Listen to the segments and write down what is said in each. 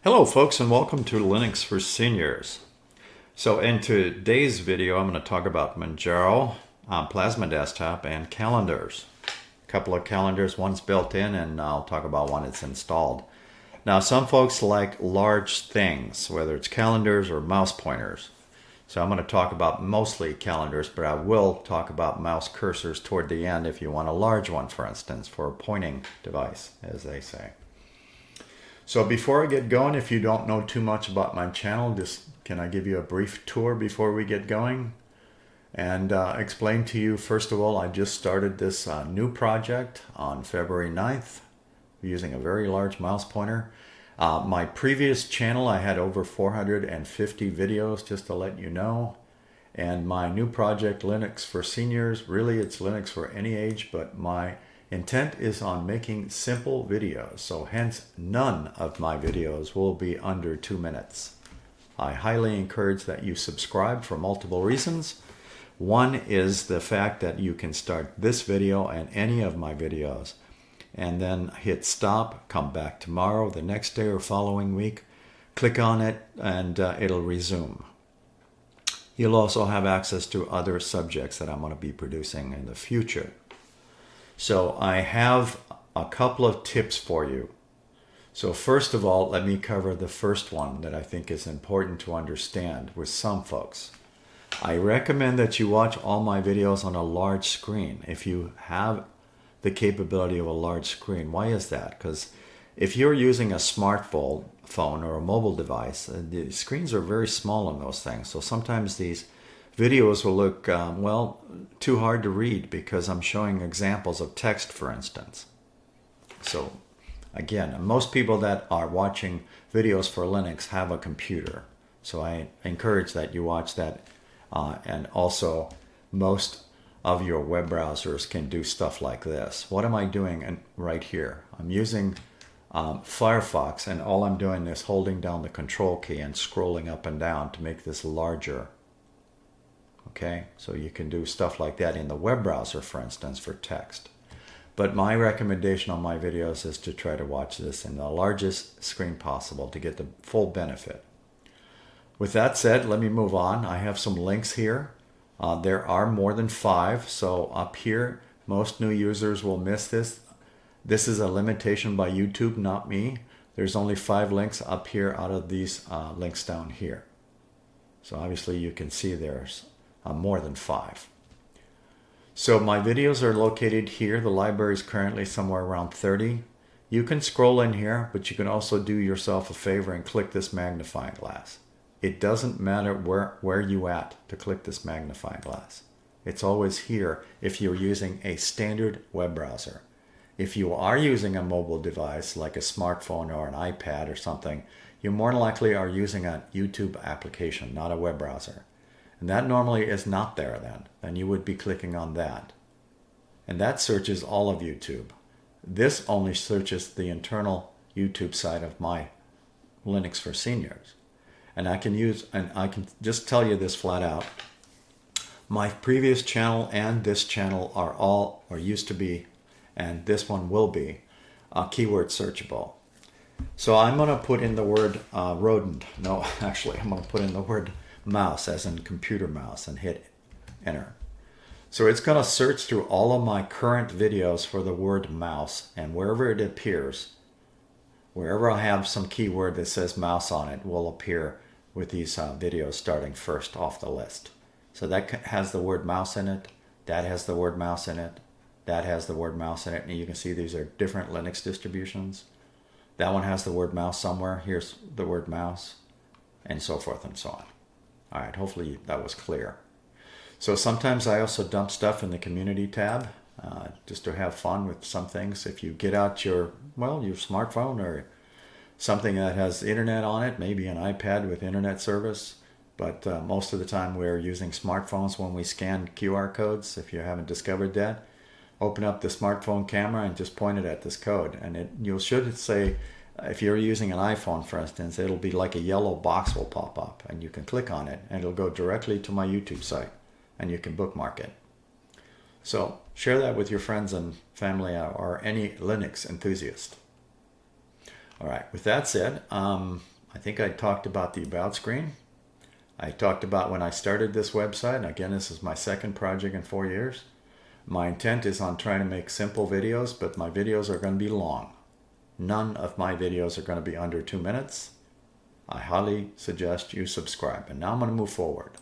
Hello folks, and welcome to Linux for Seniors. So in today's video I'm going to talk about Manjaro, Plasma Desktop, and calendars. A couple of calendars, one's built in, and I'll talk about one that's installed. Now some folks like large things, whether it's calendars or mouse pointers. So I'm going to talk about mostly calendars, but I will talk about mouse cursors toward the end if you want a large one, for instance, for a pointing device, as they say. So before I get going, if you don't know too much about my channel, can I give you a brief tour before we get going? And explain to you, first of all, I just started this new project on February 9th using a very large mouse pointer. My previous channel, I had over 450 videos, just to let you know. And my new project, Linux for Seniors, really it's Linux for any age, but my intent is on making simple videos, so hence none of my videos will be under 2 minutes. I highly encourage that you subscribe for multiple reasons. One is the fact that you can start this video and any of my videos and then hit stop, come back tomorrow, the next day or following week, click on it, and it'll resume. You'll also have access to other subjects that I'm going to be producing in the future. So I have a couple of tips for you. So first of all, let me cover the first one that I think is important to understand with some folks. I recommend that you watch all my videos on a large screen if you have the capability of a large screen. Why is that? Because if you're using a smartphone or a mobile device, the screens are very small on those things. So sometimes these videos will look, too hard to read because I'm showing examples of text, for instance. So again, most people that are watching videos for Linux have a computer. So I encourage that you watch that. And also, most of your web browsers can do stuff like this. What am I doing right here? I'm using Firefox, and all I'm doing is holding down the control key and scrolling up and down to make this larger. Okay, so you can do stuff like that in the web browser, for instance, for text. But my recommendation on my videos is to try to watch this in the largest screen possible to get the full benefit. With that said, let me move on. I have some links here. There are more than 5, so up here, most new users will miss this. This is a limitation by YouTube, not me. There's only 5 links up here out of these links down here. So obviously you can see there's more than 5. So my videos are located here. The library is currently somewhere around 30. You can scroll in here, but you can also do yourself a favor and click this magnifying glass. It doesn't matter where you at to click this magnifying glass. It's always here if you're using a standard web browser. If you are using a mobile device like a smartphone or an iPad or something, you more likely are using a YouTube application, not a web browser. And that normally is not there then you would be clicking on that. And that searches all of YouTube. This only searches the internal YouTube side of my Linux for Seniors. And I can just tell you this flat out. My previous channel and this channel are all, or used to be, and this one will be, keyword searchable. So I'm going to put in the word rodent. No, actually, I'm going to put in the word mouse, as in computer mouse, and hit enter. So it's going to search through all of my current videos for the word mouse, and wherever it appears, wherever I have some keyword that says mouse on it, will appear with these videos starting first off the list. So that has the word mouse in it, that has the word mouse in it, that has the word mouse in it, and you can see these are different Linux distributions. That one has the word mouse somewhere, here's the word mouse, and so forth and so on. All right, hopefully that was clear. So sometimes I also dump stuff in the community tab just to have fun with some things. If you get out your smartphone or something that has internet on it, maybe an iPad with internet service, but most of the time we're using smartphones when we scan QR codes. If you haven't discovered that, open up the smartphone camera and just point it at this code. And you should say, if you're using an iPhone, for instance, it'll be like a yellow box will pop up and you can click on it and it'll go directly to my YouTube site and you can bookmark it. So share that with your friends and family or any Linux enthusiast. All right, with that said, I think I talked about the About screen. I talked about when I started this website. Again, this is my second project in 4 years. My intent is on trying to make simple videos, but my videos are going to be long. None of my videos are going to be under 2 minutes. I highly suggest you subscribe. And now I'm going to move forward.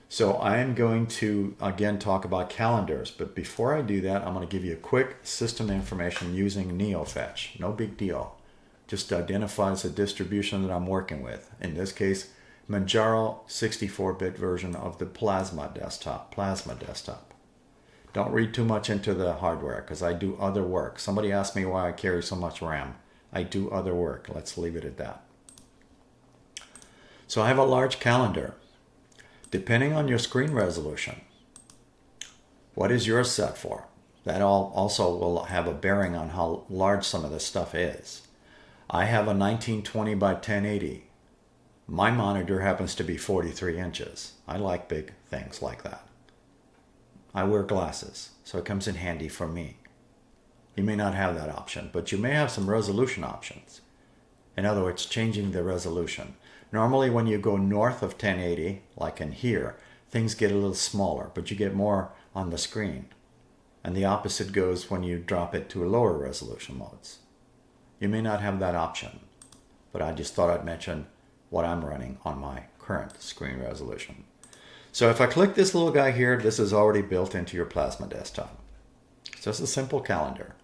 So I am going to, again, talk about calendars. But before I do that, I'm going to give you a quick system information using Neofetch. No big deal. Just identifies the distribution that I'm working with. In this case, Manjaro 64-bit version of the Plasma desktop. Don't read too much into the hardware because I do other work. Somebody asked me why I carry so much RAM. I do other work. Let's leave it at that. So I have a large calendar. Depending on your screen resolution, what is yours set for? That also will have a bearing on how large some of this stuff is. I have a 1920 by 1080. My monitor happens to be 43 inches. I like big things like that. I wear glasses, so it comes in handy for me. You may not have that option, but you may have some resolution options. In other words, changing the resolution. Normally when you go north of 1080, like in here, things get a little smaller, but you get more on the screen. And the opposite goes when you drop it to lower resolution modes. You may not have that option, but I just thought I'd mention what I'm running on my current screen resolution. So if I click this little guy here, this is already built into your Plasma desktop. It's just a simple calendar.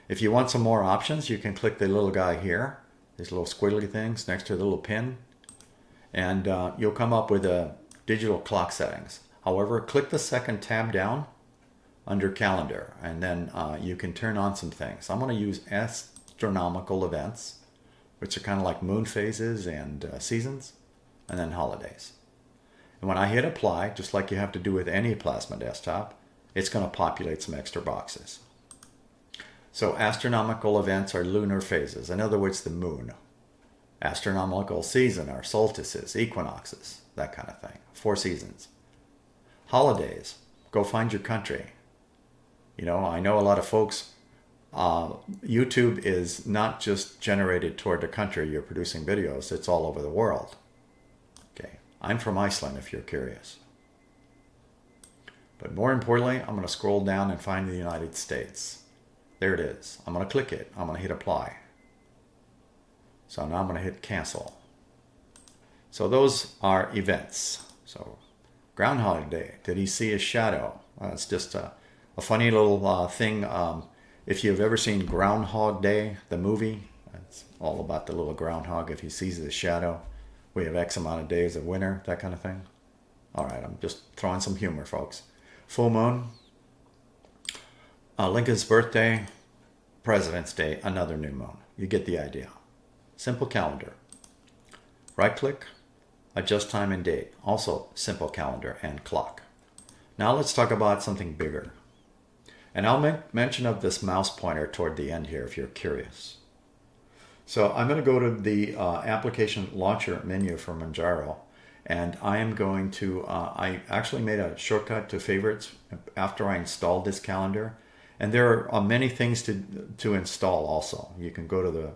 If you want some more options, you can click the little guy here, these little squiggly things next to the little pin, and you'll come up with digital clock settings. However, click the second tab down under calendar, and then you can turn on some things. I'm going to use astronomical events, which are kind of like moon phases and seasons, and then holidays. And when I hit apply, just like you have to do with any Plasma desktop, it's going to populate some extra boxes. So astronomical events are lunar phases, in other words, the moon. Astronomical season are solstices, equinoxes, that kind of thing. 4 seasons. Holidays, go find your country. You know, I know a lot of folks, YouTube is not just generated toward the country you're producing videos, it's all over the world. Okay, I'm from Iceland if you're curious. But more importantly, I'm going to scroll down and find the United States. There it is. I'm going to click it. I'm going to hit apply. So now I'm going to hit cancel. So those are events. So Groundhog Day, did he see a shadow? It's just a funny little thing. If you've ever seen Groundhog Day, the movie, it's all about the little groundhog. If he sees the shadow, we have X amount of days of winter, that kind of thing. All right, I'm just throwing some humor, folks. Full moon, Lincoln's birthday, President's Day, another new moon. You get the idea. Simple calendar. Right click, adjust time and date. Also simple calendar and clock. Now let's talk about something bigger. And I'll make mention of this mouse pointer toward the end here if you're curious. So I'm going to go to the application launcher menu for Manjaro, and I am going to, I actually made a shortcut to favorites after I installed this calendar. And there are many things to install also. You can go to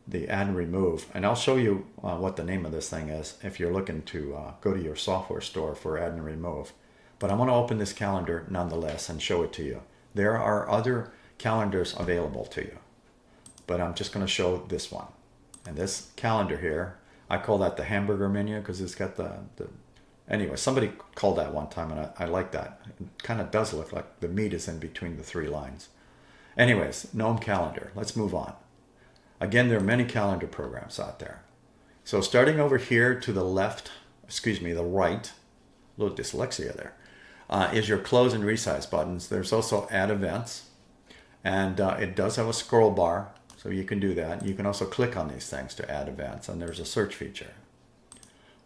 the add and remove, and I'll show you what the name of this thing is if you're looking to go to your software store for add and remove. But I'm going to open this calendar nonetheless and show it to you. There are other calendars available to you, but I'm just going to show this one. And this calendar here, I call that the hamburger menu because it's got the anyway, somebody called that one time, and I like that. It kind of does look like the meat is in between the 3 lines. Anyways, GNOME Calendar. Let's move on. Again, there are many calendar programs out there. So starting over here to the left, the right, a little dyslexia there, is your close and resize buttons. There's also add events, and it does have a scroll bar, so you can do that. You can also click on these things to add events, and there's a search feature.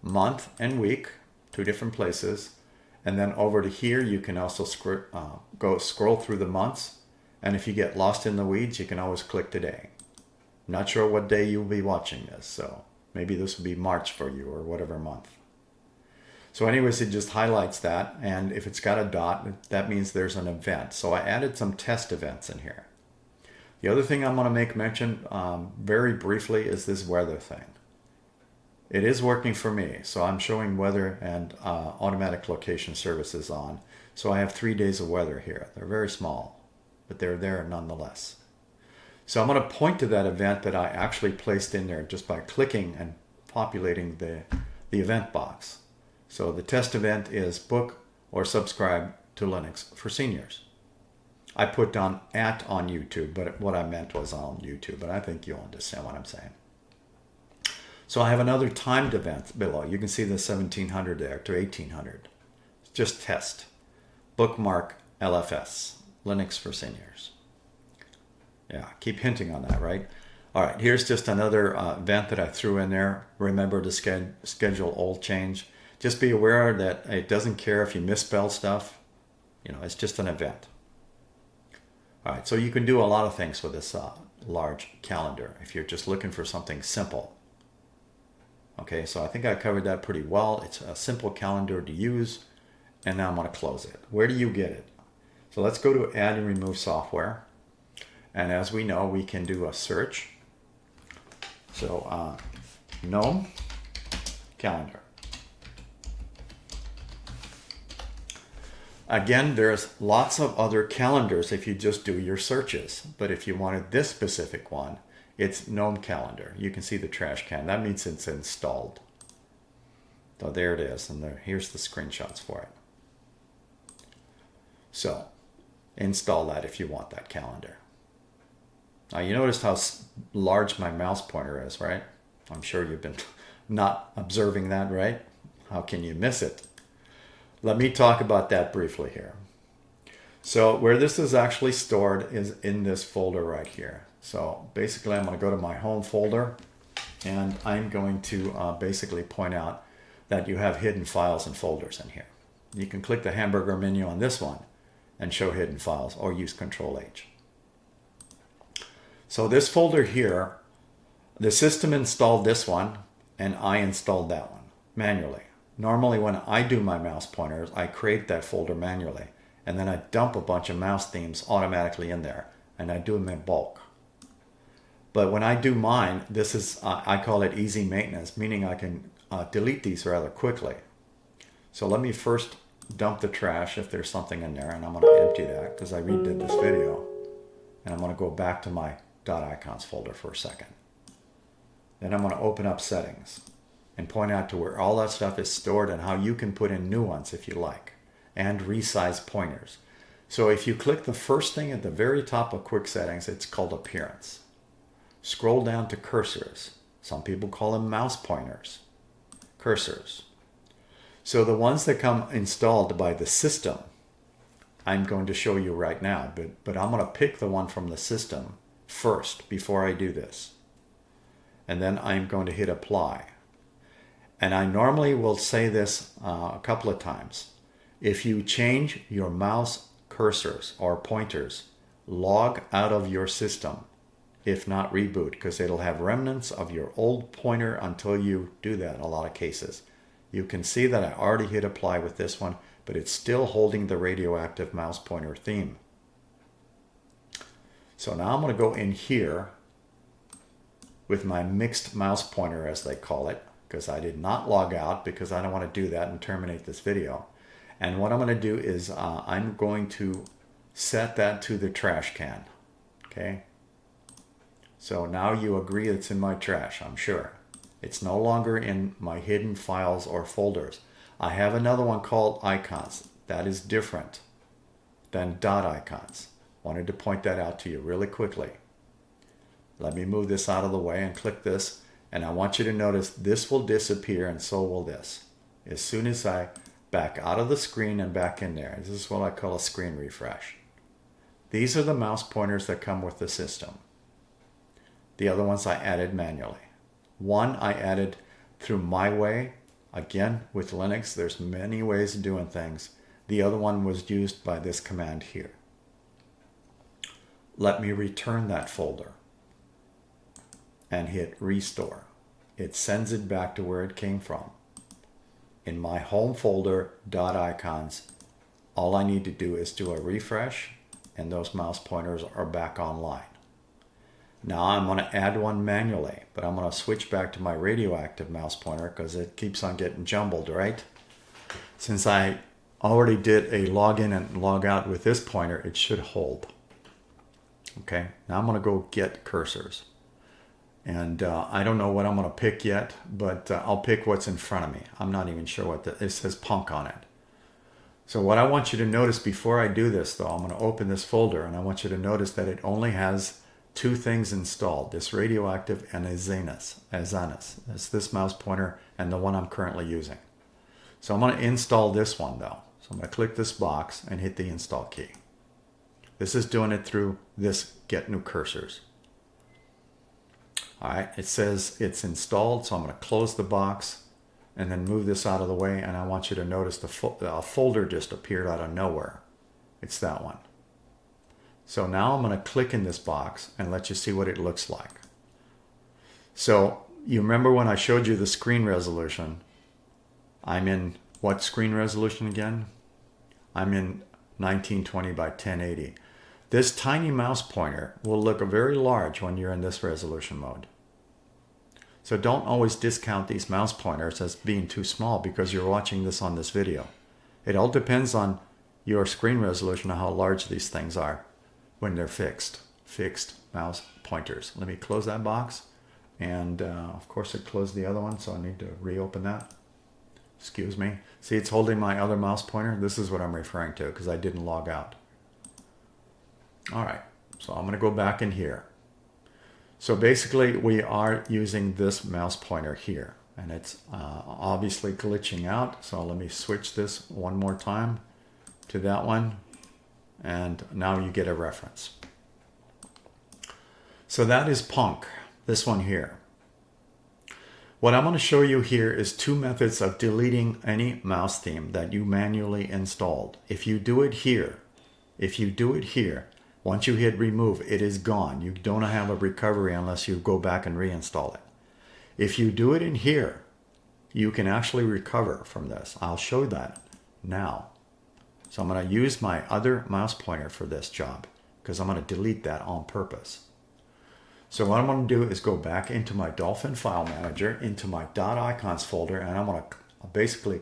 Month and week, 2 different places, and then over to here you can also scroll through the months, and if you get lost in the weeds you can always click today. Not sure what day you'll be watching this, so maybe this will be March for you or whatever month. So anyways, it just highlights that, and if it's got a dot, that means there's an event. So I added some test events in here. The other thing I'm going to make mention very briefly is this weather thing. It is working for me. So I'm showing weather and automatic location services on. So I have 3 days of weather here. They're very small, but they're there nonetheless. So I'm going to point to that event that I actually placed in there just by clicking and populating the event box. So the test event is book or subscribe to Linux for seniors. I put down @ on YouTube, but what I meant was on YouTube, but I think you'll understand what I'm saying. So I have another timed event below. You can see the 1700 there to 1800. Just test. Bookmark LFS, Linux for seniors. Yeah, keep hinting on that, right? All right, here's just another event that I threw in there. Remember to schedule old change. Just be aware that it doesn't care if you misspell stuff. You know, it's just an event. All right, so you can do a lot of things with this large calendar if you're just looking for something simple. Okay, so I think I covered that pretty well. It's a simple calendar to use, and now I'm going to close it. Where do you get it? So let's go to Add and Remove Software. And as we know, we can do a search. So GNOME Calendar. Again, there's lots of other calendars if you just do your searches. But if you wanted this specific one, it's GNOME Calendar. You can see the trash can. That means it's installed. So there it is. And here's the screenshots for it. So install that if you want that calendar. Now you noticed how large my mouse pointer is, right? I'm sure you've been not observing that, right? How can you miss it? Let me talk about that briefly here. So where this is actually stored is in this folder right here. So basically I'm going to go to my home folder, and I'm going to basically point out that you have hidden files and folders in here. You can click the hamburger menu on this one and show hidden files, or use Control-H. So this folder here, the system installed this one, and I installed that one manually. Normally when I do my mouse pointers, I create that folder manually, and then I dump a bunch of mouse themes automatically in there, and I do them in bulk. But when I do mine, this is, I call it easy maintenance, meaning I can delete these rather quickly. So let me first dump the trash if there's something in there, and I'm going to empty that because I redid this video. And I'm going to go back to my .icons folder for a second. Then I'm going to open up settings and point out to where all that stuff is stored and how you can put in new ones if you like, and resize pointers. So if you click the first thing at the very top of quick settings, it's called appearance. Scroll down to cursors. Some people call them mouse pointers. Cursors. So the ones that come installed by the system, I'm going to show you right now, but I'm going to pick the one from the system first before I do this. And then I'm going to hit apply. And I normally will say this a couple of times. If you change your mouse cursors or pointers, log out of your system. If not, reboot, because it'll have remnants of your old pointer until you do that in a lot of cases. You can see that I already hit apply with this one, but it's still holding the radioactive mouse pointer theme. So now I'm going to go in here with my mixed mouse pointer, as they call it, because I did not log out because I don't want to do that and terminate this video. And what I'm going to do is I'm going to set that to the trash can. Okay. So now you agree it's in my trash, I'm sure. It's no longer in my hidden files or folders. I have another one called icons. That is different than .icons. Wanted to point that out to you really quickly. Let me move this out of the way and click this. And I want you to notice this will disappear, and so will this. As soon as I back out of the screen and back in there. This is what I call a screen refresh. These are the mouse pointers that come with the system. The other ones I added manually. One I added through my way. Again, with Linux, there's many ways of doing things. The other one was used by this command here. Let me return that folder and hit restore. It sends it back to where it came from. In my home folder, .icons, all I need to do is do a refresh, and those mouse pointers are back online. Now I'm going to add one manually, but I'm going to switch back to my radioactive mouse pointer because it keeps on getting jumbled, right? Since I already did a login and log out with this pointer, it should hold. Okay, now I'm going to go get cursors. And I don't know what I'm going to pick yet, but I'll pick what's in front of me. I'm not even sure what it says punk on it. So what I want you to notice before I do this, though, I'm going to open this folder, and I want you to notice that it only has two things installed, this radioactive and a Seinors. That's this mouse pointer and the one I'm currently using. So I'm going to install this one, though. So I'm going to click this box and hit the install key. This is doing it through this Get New Cursors. All right, it says it's installed, so I'm going to close the box and then move this out of the way, and I want you to notice the folder just appeared out of nowhere. It's that one. So now I'm going to click in this box and let you see what it looks like. So you remember when I showed you the screen resolution? I'm in what screen resolution again? I'm in 1920 by 1080. This tiny mouse pointer will look very large when you're in this resolution mode. So don't always discount these mouse pointers as being too small because you're watching this on this video. It all depends on your screen resolution and how large these things are when they're fixed mouse pointers. Let me close that box. And of course it closed the other one, so I need to reopen that. Excuse me. See, it's holding my other mouse pointer. This is what I'm referring to because I didn't log out. All right, so I'm going to go back in here. So basically we are using this mouse pointer here, and it's obviously glitching out. So let me switch this one more time to that one, and now you get a reference. So that is punk, this one here. What I'm going to show you here is two methods of deleting any mouse theme that you manually installed. If you do it here, once you hit remove, it is gone. You don't have a recovery unless you go back and reinstall it. If you do it in here, you can actually recover from this. I'll show that now. So I'm going to use my other mouse pointer for this job because I'm going to delete that on purpose. So what I'm going to do is go back into my Dolphin file manager, into my .icons folder, and I'm going to basically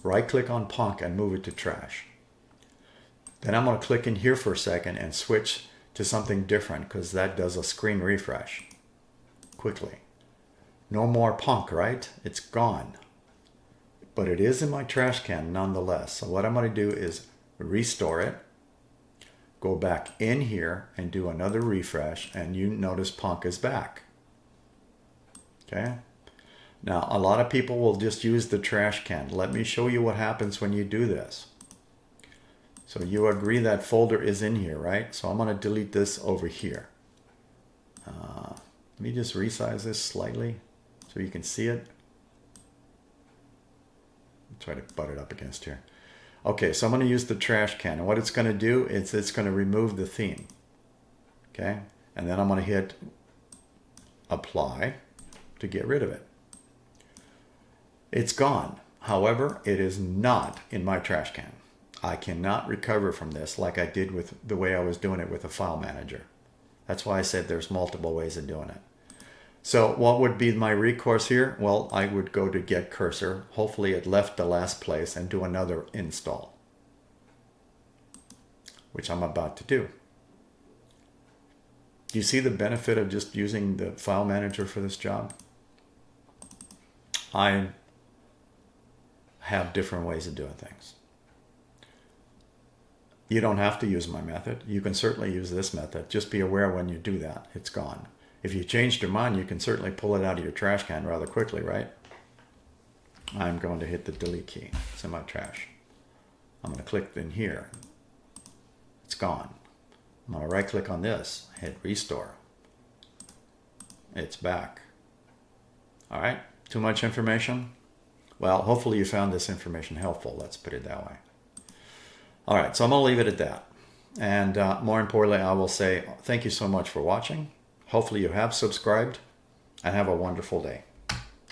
right-click on punk and move it to trash. Then I'm going to click in here for a second and switch to something different because that does a screen refresh quickly. No more punk, right? It's gone. But it is in my trash can nonetheless. So what I'm going to do is restore it, go back in here and do another refresh, and you notice punk is back. Okay? Now, a lot of people will just use the trash can. Let me show you what happens when you do this. So you agree that folder is in here, right? So I'm going to delete this over here. Let me just resize this slightly so you can see it. Try to butt it up against here. Okay, so I'm going to use the trash can. And what it's going to do is it's going to remove the theme. Okay? And then I'm going to hit apply to get rid of it. It's gone. However, it is not in my trash can. I cannot recover from this like I did with the way I was doing it with the file manager. That's why I said there's multiple ways of doing it. So what would be my recourse here? Well, I would go to Get Cursor. Hopefully it left the last place and do another install, which I'm about to do. Do you see the benefit of just using the file manager for this job? I have different ways of doing things. You don't have to use my method. You can certainly use this method. Just be aware when you do that, it's gone. If you changed your mind, you can certainly pull it out of your trash can rather quickly, right? I'm going to hit the delete key. It's in my trash. I'm going to click in here. It's gone. I'm going to right click on this, hit restore. It's back. All right, too much information? Well, hopefully you found this information helpful. Let's put it that way. All right, so I'm going to leave it at that. And more importantly, I will say thank you so much for watching. Hopefully you have subscribed, and have a wonderful day.